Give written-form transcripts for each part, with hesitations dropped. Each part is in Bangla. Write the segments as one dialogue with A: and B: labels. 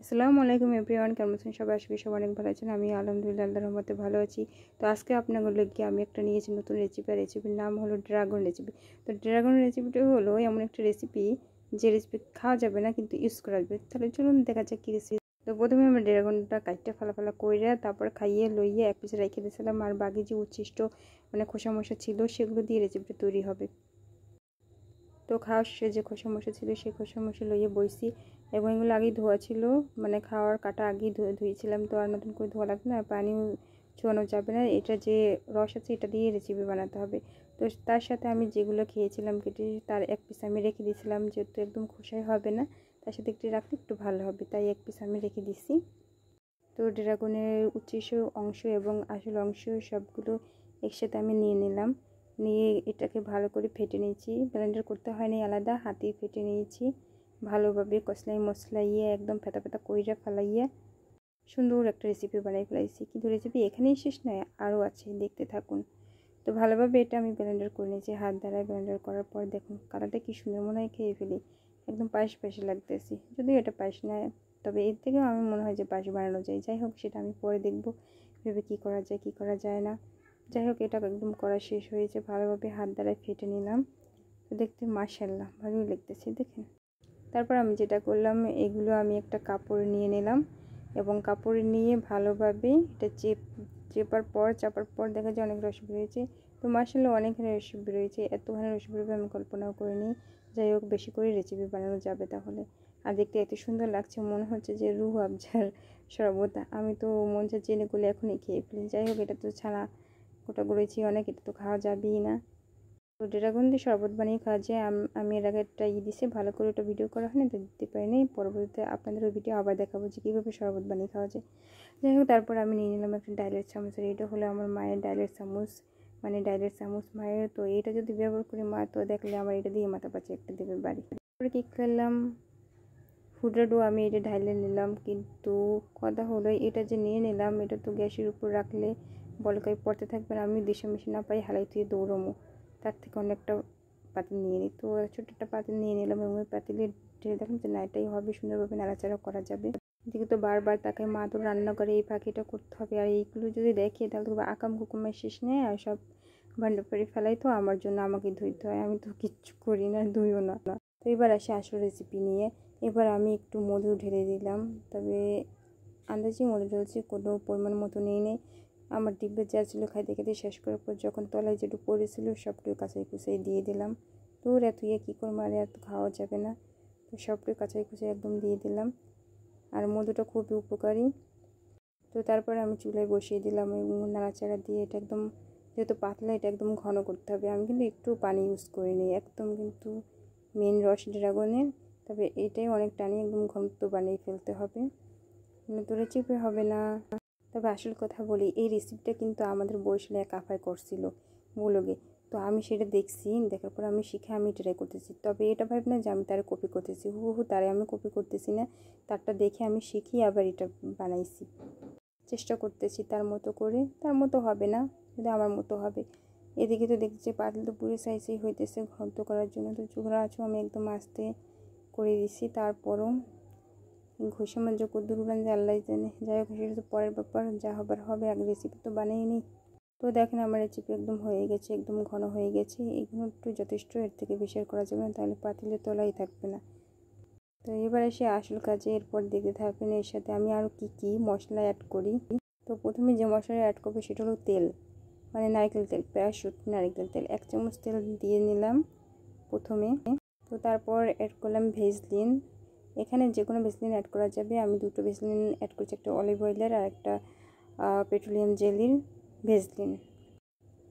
A: আসসালামু আলাইকুম এভরিওয়ান, কেমন আছেন সবাই? আশা করি সবাই অনেক ভালো আছেন। আমি আলহামদুলিল্লাহ আল্লাহর রহমতে ভালো আছি। তো আজকে আপনাদেরকে আমি একটা নিয়েছি নতুন রেসিপি, আর রেসিপির নাম হলো ড্রাগন রেসিপি। তো ড্রাগন রেসিপিটা হলো এমন একটা রেসিপি যে রেসিপি খাওয়া যাবে না কিন্তু ইউজ করা যাবে। তাহলে চলুন দেখা যাক কী রেসিপি। তো প্রথমে আমরা ড্রাগনটা কাটতে ফালা কইরা তারপর খাইয়ে লইয়ে এক পিসে রেখে দিয়েছিলাম, আর বাকি যে উচ্ছিষ্ট খোসা মশা ছিল সেগুলো দিয়ে রেসিপিটা তৈরি হবে। তো খাওয়ার শেষে যে খোসা মশা ছিল সেই খোসা মশা লইয়ে বইছি, এবং এগুলো আগেই ধোয়া ছিল, খাওয়ার কাটা আগেই ধুয়েছিলাম। তো আর নতুন করে ধোয়া লাগবে না, পানিও ছোঁয়ানো যাবে না। এটা যে রস আছে এটা দিয়ে রেসিপি বানাতে হবে। তো তার সাথে আমি যেগুলো খেয়েছিলাম কেটে তার এক পিস আমি রেখে দিয়েছিলাম, যেহেতু একদম খোসাই হবে না, তার সাথে একটু রাখলে একটু ভালো হবে, তাই এক পিস আমি রেখে দিছি। তো ড্রাগনের উচ্ছিষ্ট অংশ এবং আসল অংশ সবগুলো একসাথে আমি নিয়ে নিলাম। নিয়ে এটাকে ভালো করে ফেটে নিয়েছি, ব্লেন্ডার করতে হয়নি, আলাদা হাতেই ফেটে নিয়েছি ভালোভাবে, মশলাইয়ে একদম ফেটা কইরা ফেলাইয়ে সুন্দর একটা রেসিপি বানিয়ে ফেলাইছি। কিন্তু রেসিপি এখানেই শেষ নয়, আরও আছে, দেখতে থাকুন। তো ভালোভাবে এটা আমি ব্লেন্ডার করে নিয়েছি, হাত দ্বারা ব্লেন্ডার করার পর দেখুন কালারটা কি সুন্দর, মনে হয় খেয়ে ফেলি, একদম পায়েস লাগতেছি। যদিও এটা পায়েস না, তবে এর থেকেও আমি মনে হয় যে পায়েস বানানো যায়। যাই হোক, সেটা আমি পরে দেখবো ভেবে কী করা যায় কী করা যায় না। যাই হোক, এটা একদম করা শেষ হয়েছে, ভালোভাবে হাত দ্বারায় ফেটে নিলাম। তো দেখতে মাশাআল্লাহ ভালোই লাগতেছে, দেখেন। তারপর আমি যেটা করলাম, এগুলো আমি একটা কাপড় নিয়ে নিলাম, এবং কাপড় নিয়ে ভালোভাবে এটা চাপার পর দেখা যায় অনেক রস বেরিয়েছে। তো মাশাআল্লাহ অনেকখানি রস বেরিয়েছে, এতখানি রস বেরোবে আমি কল্পনাও করিনি। যাই হোক, বেশি করে রেসিপি বানানো যাবে তাহলে। আর দেখতে এত সুন্দর লাগছে, মনে হচ্ছে যে রুহ আফজার শরবত। আমি তো মন চাচ্ছে জেনে করলে এখনই খেয়ে ফেলি। যাই হোক, এটা তো ছানা গোটা করেছি অনেক, এটা তো খাওয়া যাবেই না। তো ড্রাগন দিয়ে শরবত বানিয়ে খাওয়া যায়। আমি এর আগে একটা দিছি, ভালো করে ওটা ভিডিও করা হয়নি, তো দিতে পারিনি। পরবর্তীতে আপনাদের ওই ভিডিও আবার দেখাবো যে কীভাবে শরবত বানিয়ে খাওয়া যায়। যাই হোক, তারপর আমি নিয়ে নিলাম একটা ডাইলের চামচ। আর এটা হলো আমার মায়ের ডাইলের চামচ, ডাইলের চামচ মায়ের। তো এটা যদি ব্যবহার করি মা তো দেখলে আমার এটা দিয়ে মাথা পাচ্ছে একটা দেবে বাড়ি। তারপরে কী করলাম, ফুডরা ডো আমি এটা ঢাইলে নিলাম। কিন্তু কথা হলো, এটা যে নিয়ে নিলাম এটা তো গ্যাসের উপর রাখলে বলকাই পড়তে থাকবে, আর আমি দিশা মিশে না পাই হালাই তুই দৌড়মো, তার থেকে অনেকটা পাতিল নিয়ে নিই। তো ছোটো একটা পাতিল নিয়ে নিলাম, এবং ওই পাতিলে ঢেলে দেখলাম যে না, এটাই হবে, সুন্দরভাবে নাড়াচাড়া করা যাবে। এদিকে তো বারবার তাকে মা তো রান্না করে, এই ফাঁকিটা করতে হবে, আর এইগুলো যদি দেখে তাহলে তো আকাম কুকুমের শেষ নেই, আর সব ভান্ডার পাড়ি ফেলাই তো আমার জন্য, আমাকে ধুইতে হয়, আমি তো কিচ্ছু করি না, ধুইও না। তো এবার আসি আসল রেসিপি নিয়ে। এবার আমি একটু মধু ঢেলে দিলাম, তবে আন্দাজে মধু ঢেলছি, কোনো পরিমাণ মতো নিয়ে নেই। আমার ডিব্বে যা ছিল খাইতে খাইতে শেষ করার পর যখন তলায় যেটুকু পড়েছিল সবটুকু কাঁচাই কুচাই দিয়ে দিলাম। তো এত কী করবো, আর এত খাওয়া যাবে না, তো সবটুকু কাঁচাই কুচাই একদম দিয়ে দিলাম। আর মধুটা খুবই উপকারী। তো তারপরে আমি চুলায় বসিয়ে দিলাম, এবং নাড়াচাড়া দিয়ে এটা একদম, যেহেতু পাতলা এটা একদম ঘন করতে হবে। আমি কিন্তু একটু পানি ইউজ করিনি, একদম কিন্তু মেন রস ড্রাগনের, তবে এটাই অনেক টানি, একদম ঘনত্ব বানিয়ে ফেলতে হবে, তো রেসিপি হবে না। তবে আসল কথা বলি, এই রেসিপিটা কিন্তু আমাদের বরিশালে এক আফায় করছিল ব্লগে। তো আমি সেটা দেখছি, দেখার পর আমি শিখে আমি ট্রাই করতেছি। তবে এটা ভাব না যে আমি তারে কপি করতেছি, হুবহু তারে আমি কপি করতেছি না, তারটা দেখে আমি শিখি আবার এটা বানাইছি, চেষ্টা করতেছি তার মতো করে। তার মতো হবে না, কিন্তু আমার মতো হবে। এদিকে তো দেখছি পাতলা তো পুরো সাইজেই হইতেছে ঘন্ট করার জন্য। তো চুলা আঁচও আমি একদম আস্তে করে দিছি, তারপরও ঘষে মাঝে কদ্দুর উড়ান যে আল্লাহ জানে। যাই হোক, সেটা তো পরের ব্যাপার, যা হবার হবে, আগে রেসিপি তো বানিয়ে নিই। তো দেখেন আমার রেসিপি একদম হয়ে গেছে, একদম ঘন হয়ে গেছে। এগুলো একটু যথেষ্ট, এর থেকে বেশি করা যাবে না, তাহলে পাতিলের তলাই থাকবে না। তো এবার এসে আসল কাজে, এরপর দেখতে থাকবেন এর সাথে আমি আরও কী মশলা অ্যাড করি। তো প্রথমে যে মশলা অ্যাড করবো সেটা হলো তেল, নারকেল তেল, প্যারাশুট নারকেল তেল 1 চামচ তেল দিয়ে নিলাম প্রথমে। তো তারপর অ্যাড করলাম ভেসলিন, এখানে যে কোনো ভেসলিন অ্যাড করা যাবে। আমি 2টো ভেসলিন অ্যাড করছি, একটা অলিভ অয়েলের আর একটা পেট্রোলিয়াম জেলির ভেসলিন।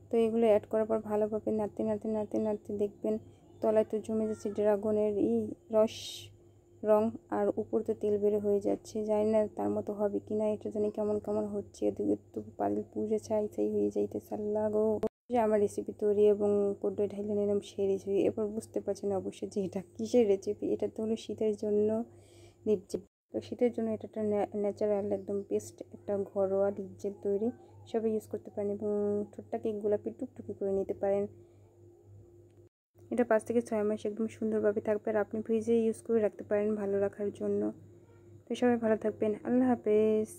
A: তো এগুলো অ্যাড করার পর ভালোভাবে নাড়তে দেখবেন তলায় তো জমে যাচ্ছে ড্রাগনের রস রং, আর উপর তো তেল বের হয়ে যাচ্ছে। জানি না তার মতো হবে কি না, এটা জানি কেমন হচ্ছে। এদিকে তো পাতিল পুড়ে ছাই হয়ে যাইতেছে, আল্লাহ গো। আমার রেসিপি তৈরি, এবং কোড্ডায় ঢাইলে নিলাম সেই রেসিপি। এরপর বুঝতে পারছেন অবশ্যই যে এটা কিসের রেসিপি। এটা তো হলো শীতের জন্য লিপ জেল। তো শীতের জন্য এটা একটা ন্যাচারাল একদম বেস্ট একটা ঘরোয়া লিপ জেল তৈরি, সবাই ইউজ করতে পারেন, এবং ঠোঁটটাকে গোলাপি টুকটুকি করে নিতে পারেন। এটা 5 থেকে 6 মাস একদম সুন্দরভাবে থাকবে, আর আপনি ফ্রিজে ইউজ করে রাখতে পারেন ভালো রাখার জন্য। তো সবাই ভালো থাকবেন। আল্লাহ হাফেজ।